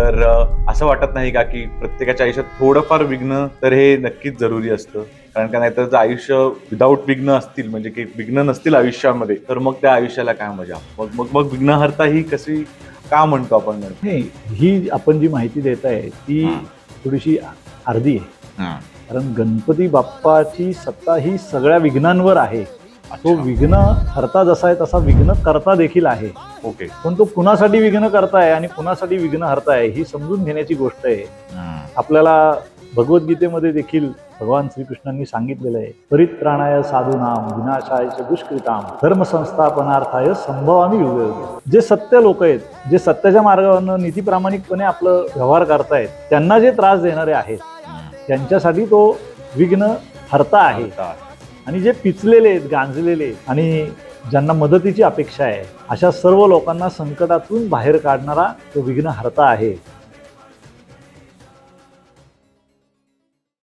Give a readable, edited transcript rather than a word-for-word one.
तर असं वाटत नाही का की प्रत्येकाच्या आयुष्यात थोडंफार विघ्न तर हे नक्कीच जरुरी असतं? कारण का नाहीतर जर आयुष्य विदाऊट विघ्न असतील, म्हणजे की विघ्न नसतील आयुष्यामध्ये, तर मग त्या आयुष्याला काय मजा? मग मग मग विघ्नहर्ता ही कशी का म्हणतो आपण गणपती? नाही, ही आपण जी माहिती देत आहे ती थोडीशी अर्धी आहे. कारण गणपती बाप्पाची सत्ता ही सगळ्या विघ्नांवर आहे. तो अच्छा. विघ्न हरता जसा आहे तसा विघ्न करता देखील आहे. ओके. पण तो कुणासाठी विघ्न करताय आणि कुणासाठी विघ्न हरताय ही समजून घेण्याची गोष्ट आहे. आपल्याला भगवद्गीतेमध्ये देखील भगवान श्रीकृष्णांनी सांगितलेलं आहे, परित्राणाय साधूनाम विनाशाय च दुष्कृताम धर्म संस्थापनार्थाय संभवामी युगे युगे. जे सत्य लोक आहेत, जे सत्याच्या मार्गावरनं नीतिप्रामाणिकपणे आपलं व्यवहार करतायत, त्यांना जे त्रास देणारे आहेत त्यांच्यासाठी तो विघ्न हरता आहे. आणि जे पिचलेले आहेत, गांजलेले आणि ज्यांना मदतीची अपेक्षा आहे, अशा सर्व लोकांना संकटातून बाहेर काढणारा तो विघ्न हरता आहे.